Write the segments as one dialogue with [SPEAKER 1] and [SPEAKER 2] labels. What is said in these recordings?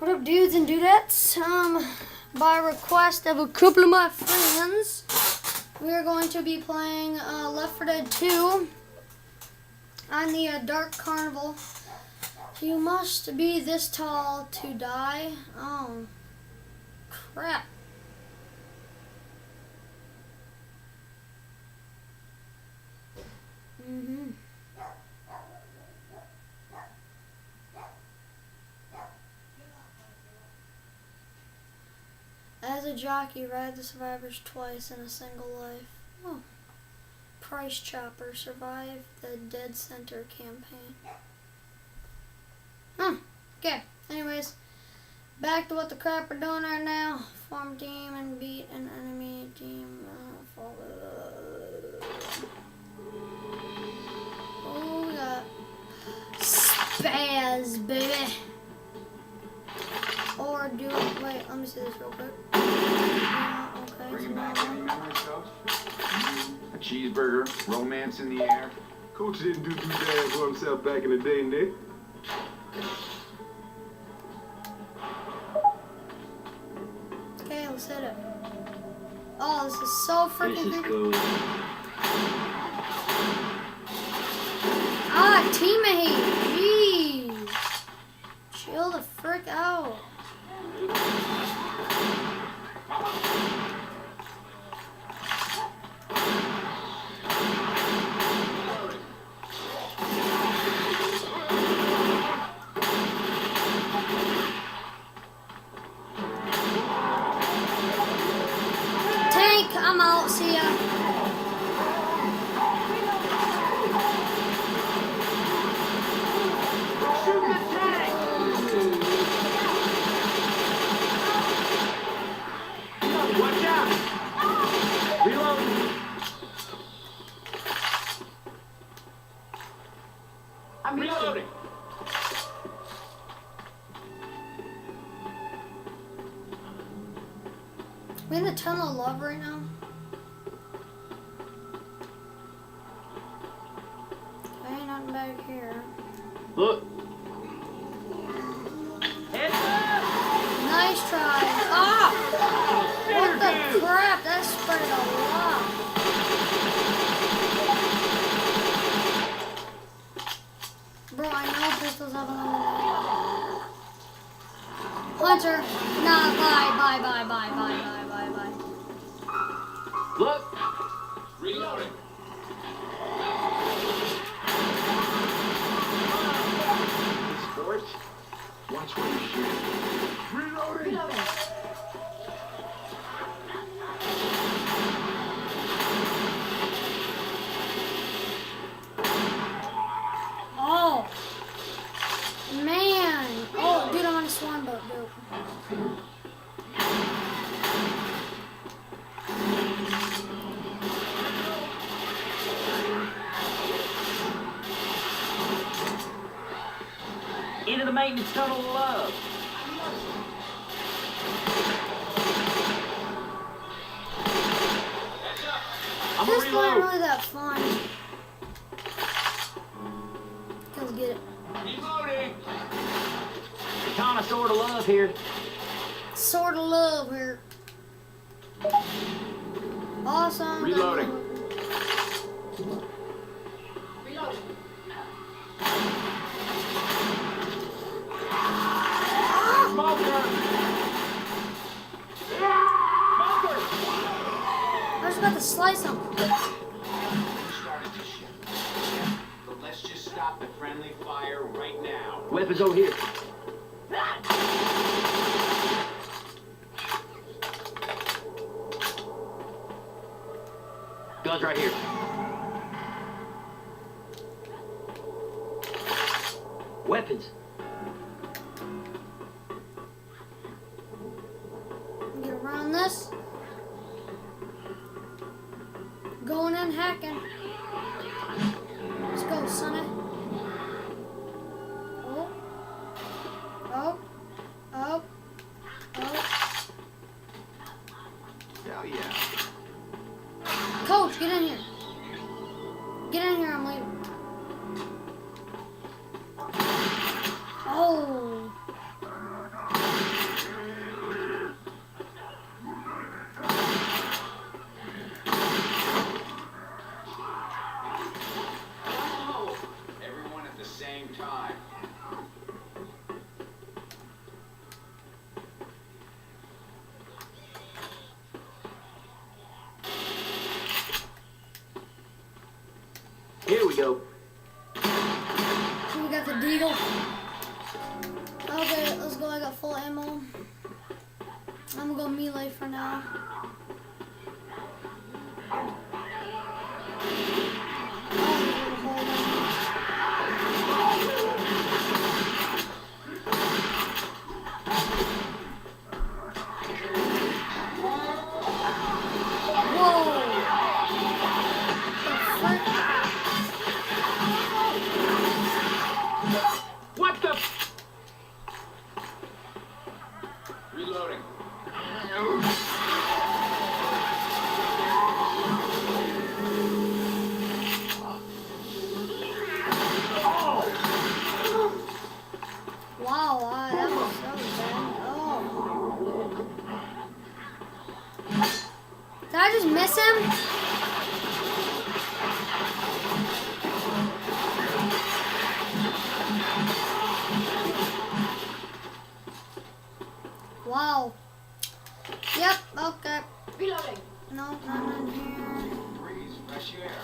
[SPEAKER 1] What up, dudes and dudettes? By request of a couple of my friends, we are going to be playing Left 4 Dead 2 on the Dark Carnival. You must be this tall to die. Oh, crap. As a jockey, ride the survivors twice in a single life. Oh. Price Chopper survived the Dead Center campaign. Okay, anyways, back to what the crap we're doing right now. Form team and beat an enemy team. Oh, we got Spaz, baby. Or do it. Wait, let me see this real quick. Okay.
[SPEAKER 2] Bring it back. Any memories, Coach? A cheeseburger, romance in the air.
[SPEAKER 3] Coach didn't do too bad for himself back in the day, Nick.
[SPEAKER 1] Okay, let's hit it. Oh, this is so freaking cool. Ah, teammate. Jeez. Chill the frick out. I'm out, see ya.
[SPEAKER 4] Shoot the tank! Watch out! Reload! I'm reloading.
[SPEAKER 1] We in the tunnel of love right now. Okay, nothing back here.
[SPEAKER 4] Look. Heads up!
[SPEAKER 1] Nice try. Ah! What the crap? That spread a lot. Bro, I know pistols have a limited. Hunter! Nah, bye.
[SPEAKER 4] Look! Reloading!
[SPEAKER 2] Sports, watch where you shoot. Reloading!
[SPEAKER 1] Oh! Man! Oh, dude, I'm on a swarm boat, dude.
[SPEAKER 4] Into the maintenance tunnel of love. I'm gonna
[SPEAKER 1] This wasn't
[SPEAKER 4] reload.
[SPEAKER 1] really that fun. Let's get it.
[SPEAKER 4] Reloading. Katana sword of love here.
[SPEAKER 1] Sword of love here. Awesome.
[SPEAKER 2] Reloading.
[SPEAKER 4] Smoker. Smoker.
[SPEAKER 1] I was about to slice him.
[SPEAKER 2] Started to ship. But let's just stop the friendly fire right now.
[SPEAKER 4] Weapons over here. Guns right here. Weapons.
[SPEAKER 1] Get around this. Going in hacking. Let's go, Sonny. Oh. Oh. Oh. Oh.
[SPEAKER 2] Hell yeah.
[SPEAKER 1] Coach, get in here. Get in here, I'm leaving. Oh.
[SPEAKER 5] we go.
[SPEAKER 1] We got the deagle. Okay, let's go. I got full ammo. I'm gonna go melee for now.
[SPEAKER 4] What the?
[SPEAKER 2] Reloading.
[SPEAKER 1] Wow, that was bad. Oh. Did I just miss him? Wow. Yep, okay.
[SPEAKER 6] Reloading.
[SPEAKER 1] No, none in here.
[SPEAKER 2] Breeze, fresh air.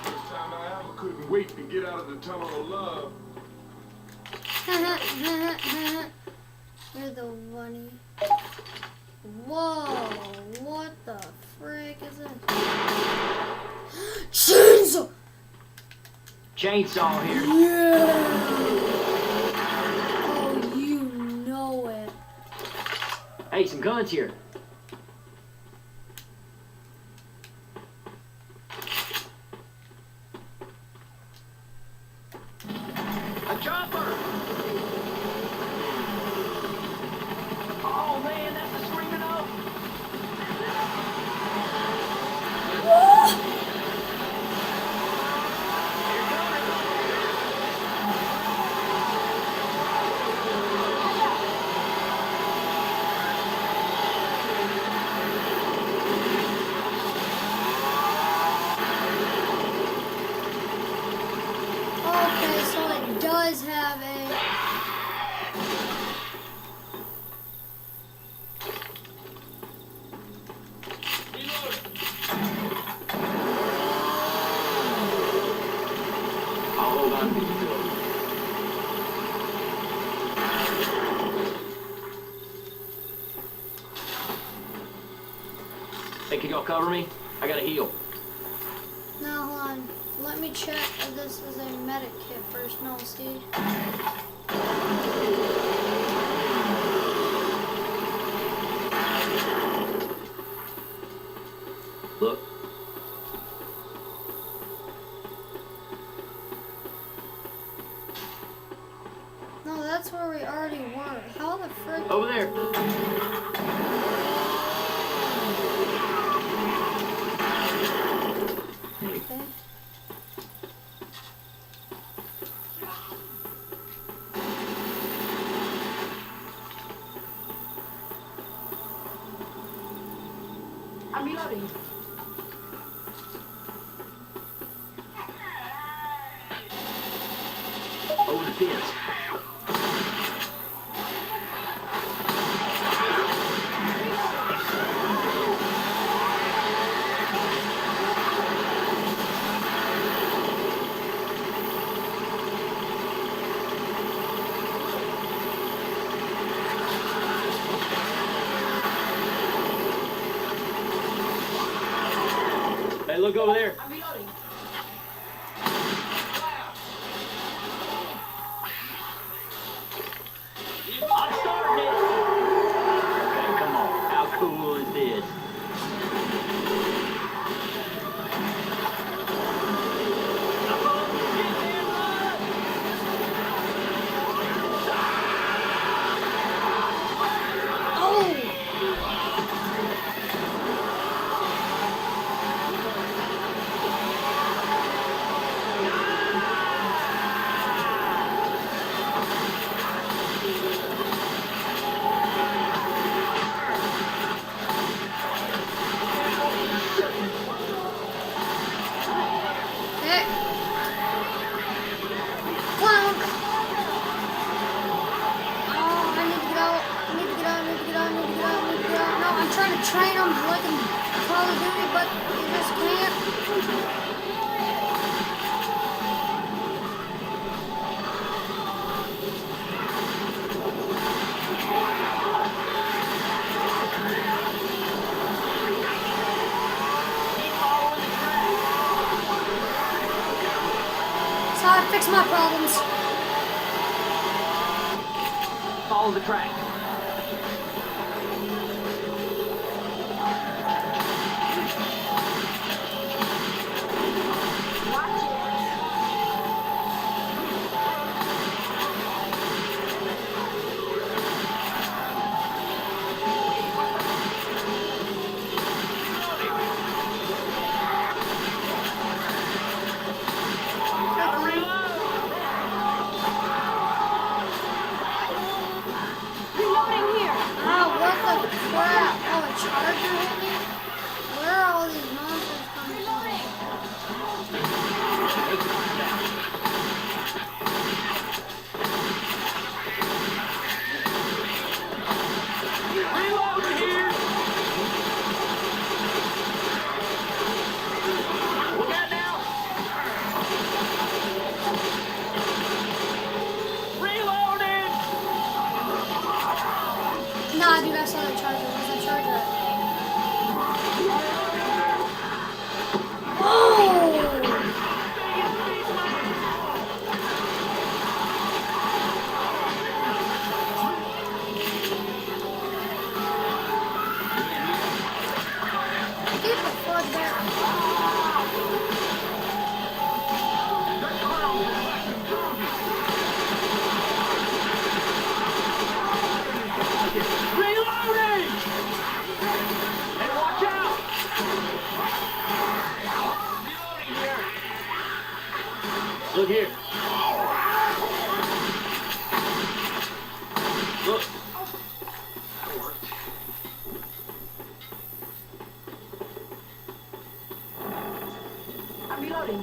[SPEAKER 3] First time I ever couldn't wait to get out of the tunnel of love.
[SPEAKER 1] You're the bunny. Whoa, what the frick is this? Chainsaw!
[SPEAKER 5] Chainsaw here.
[SPEAKER 1] Yeah! Oh, you know it.
[SPEAKER 5] Hey, some guns here. A chopper! Oh man, that's a screaming oak!
[SPEAKER 1] Okay, so it does have a...
[SPEAKER 5] I'll hold on to you, Phil. Hey, can y'all cover me? I gotta heal.
[SPEAKER 1] Now, hold on. Let me check if this is a medic kit first. No, Steve.
[SPEAKER 5] Look.
[SPEAKER 1] No, that's where we already were. How the frick?
[SPEAKER 5] Over there.
[SPEAKER 1] Okay.
[SPEAKER 6] I'm reloading.
[SPEAKER 5] Over the fence. Hey, look over there.
[SPEAKER 6] I'm reloading.
[SPEAKER 5] I'm starting it. Okay, come on. How cool is this?
[SPEAKER 1] Oh! fix my problems.
[SPEAKER 5] Follow the track.
[SPEAKER 6] Reloading here.
[SPEAKER 1] Oh, what the crap? Oh, a charger hit me? Where are all these monsters coming from?
[SPEAKER 5] Reload here. Look out now. Reloading.
[SPEAKER 1] Nah, dude, I saw that charger. Where's that charger at? Oh! Get the fuck back.
[SPEAKER 5] Reloading. Hey, watch out. Reloading here. Look here. Look.
[SPEAKER 6] I'm reloading.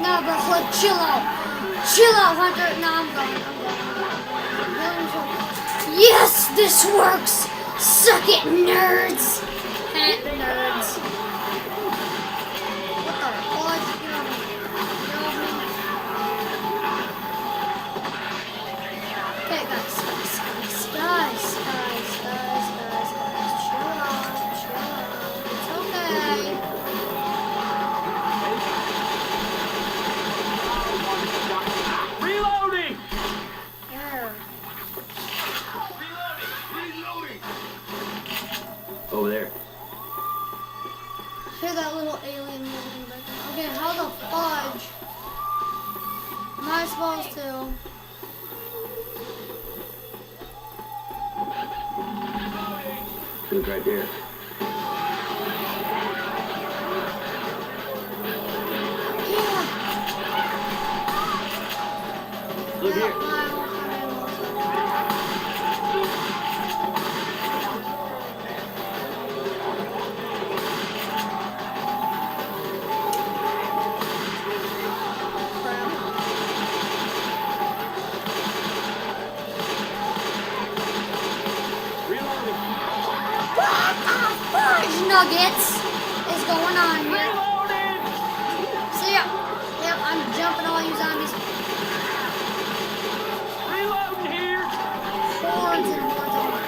[SPEAKER 1] Nah, bro, look, chill out. Chill out, Hunter. Nah, I'm going. Yes, this works. Suck it, nerds. Nerds. What the fudge? Get off me. Get off me. Okay, guys. Chill out. It's okay.
[SPEAKER 5] Reloading.
[SPEAKER 1] There.
[SPEAKER 3] Reloading!
[SPEAKER 5] Over there.
[SPEAKER 1] Hear that little alien moving back there. Okay, how the fudge am I supposed to?
[SPEAKER 5] Look right there.
[SPEAKER 1] Yeah.
[SPEAKER 5] Look
[SPEAKER 1] Yeah,
[SPEAKER 5] here.
[SPEAKER 1] I won't come in.
[SPEAKER 5] Reloading.
[SPEAKER 1] What the fudge nuggets is going on here?
[SPEAKER 5] Reloading.
[SPEAKER 1] See ya. Yep, I'm jumping all you zombies.
[SPEAKER 5] Reloading here.
[SPEAKER 1] Hordes and hordes of them.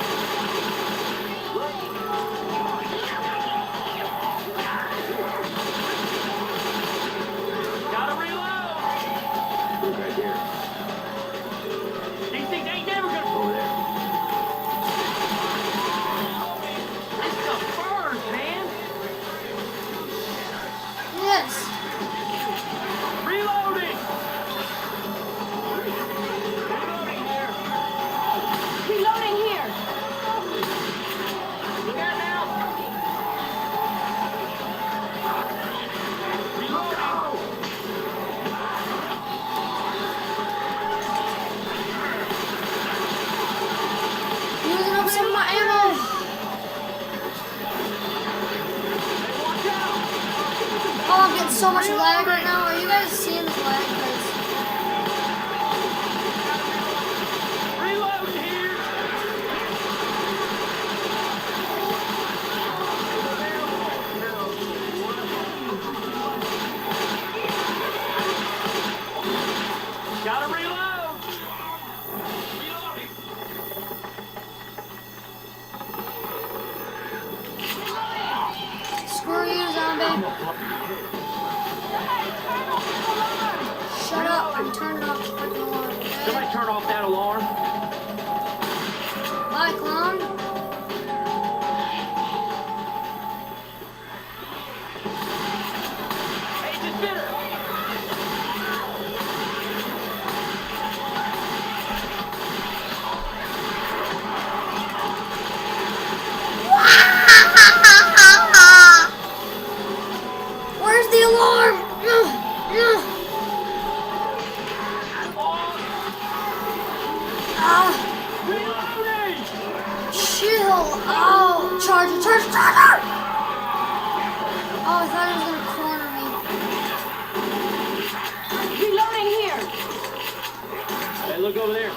[SPEAKER 5] Gotta reload. Look right there. These things ain't never gonna. Over there. This stuff burns, man.
[SPEAKER 1] Yes.
[SPEAKER 5] Reloading. Reloading here.
[SPEAKER 6] Reloading here.
[SPEAKER 5] Look out now. Reloading.
[SPEAKER 1] Using up some of my ammo.
[SPEAKER 5] Hey, watch out.
[SPEAKER 1] Oh, I'm getting so much lag right now. Are you guys seeing this lag? 'Cause
[SPEAKER 5] Reloading here.
[SPEAKER 1] Screw you, zombie. Shut up. I'm turning off the freaking alarm.
[SPEAKER 5] Somebody
[SPEAKER 1] Okay?
[SPEAKER 5] turn off that alarm.
[SPEAKER 1] Bye, clown.
[SPEAKER 5] Hey, it's a spinner.
[SPEAKER 1] Where's the alarm? Ah,
[SPEAKER 5] Reloading!
[SPEAKER 1] chill. Oh, charger, charger, charger! Oh, I thought he was gonna corner me.
[SPEAKER 6] Reloading here.
[SPEAKER 5] Hey, look over there.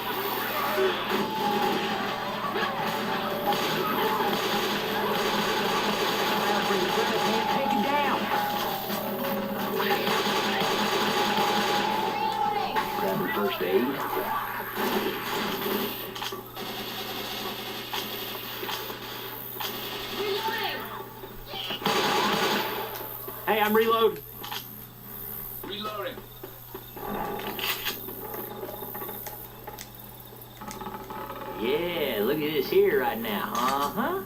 [SPEAKER 5] Take it down. Grab her first aid. Hey, I'm reloading.
[SPEAKER 2] Reloading.
[SPEAKER 5] Yeah, look at this here right now. Uh-huh.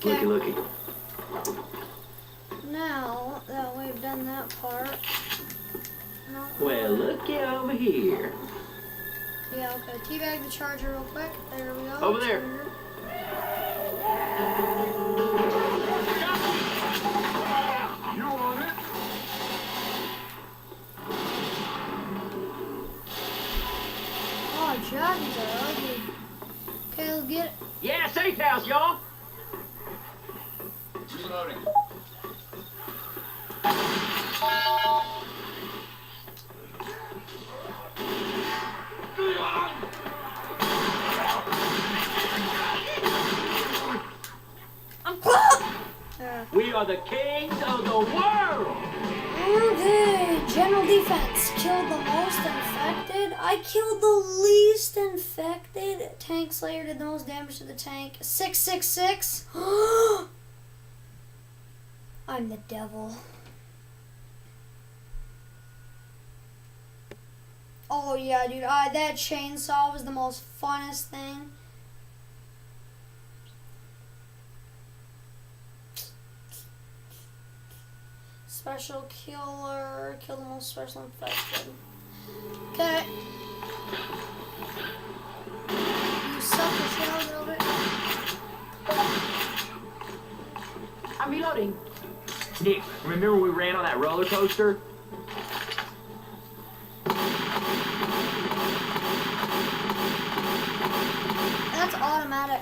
[SPEAKER 1] Okay.
[SPEAKER 5] Looky.
[SPEAKER 1] Now that we've done that part. No.
[SPEAKER 5] Well, looky over here.
[SPEAKER 1] Yeah, okay. Teabag the charger real quick. There we go.
[SPEAKER 5] Over there.
[SPEAKER 1] Charger.
[SPEAKER 3] You on it?
[SPEAKER 1] Oh, jockeys are ugly. Okay, let's get it.
[SPEAKER 5] Yeah, safe house, y'all.
[SPEAKER 2] Reloading.
[SPEAKER 1] I'm close! There.
[SPEAKER 5] We are the kings of the world.
[SPEAKER 1] Okay, general defense. Killed the most infected. I killed the least infected. Tank Slayer did the most damage to the tank. 666. I'm the devil. Oh yeah, dude. That chainsaw was the most funnest thing. Special killer. Kill the most special infected. Okay. You suck the shit out of it.
[SPEAKER 6] I'm reloading.
[SPEAKER 5] Nick, remember we ran on that roller coaster?
[SPEAKER 1] That's automatic.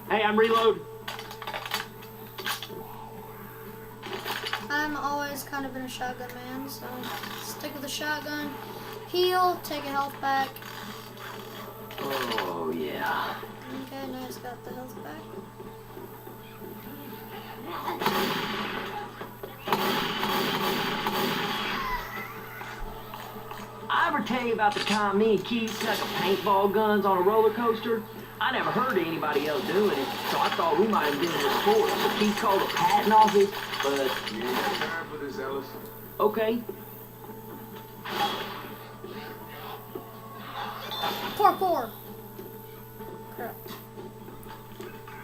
[SPEAKER 5] Hey, I'm reloading.
[SPEAKER 1] I'm always kind of been a shotgun man, so stick with the shotgun. Heal, take a health back.
[SPEAKER 5] Oh, yeah.
[SPEAKER 1] Okay, nice, got the health back.
[SPEAKER 5] I ever tell you about the time me and Keith stuck a paintball guns on a roller coaster? I never heard of anybody else doing it, so I thought we might have been in the sport. So Keith called the patent office, but
[SPEAKER 3] You ain't got time for this, Ellis.
[SPEAKER 5] okay.
[SPEAKER 1] Parkour. Crap.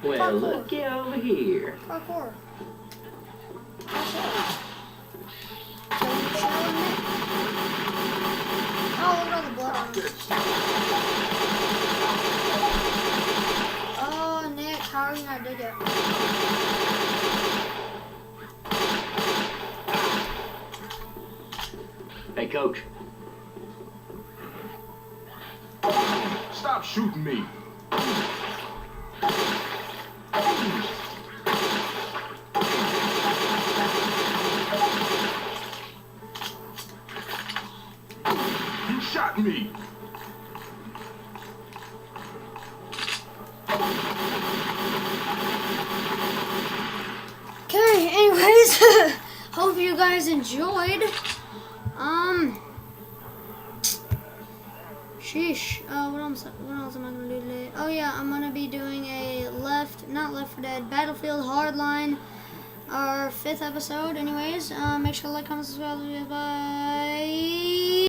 [SPEAKER 5] Well,
[SPEAKER 1] Parkour.
[SPEAKER 5] looky over here.
[SPEAKER 1] Parkour. Kill the shell in it. Oh, look at all the blood on it. Oh, Nick, how are you not dead yet?
[SPEAKER 5] Hey, Coach.
[SPEAKER 3] Stop shooting me. not me.
[SPEAKER 1] Okay, anyways, hope you guys enjoyed. Sheesh. What else am I gonna do today? Oh yeah, I'm gonna be doing a not Left 4 Dead, Battlefield Hardline, our 5th episode. Anyways, make sure to like, comment, subscribe. Bye.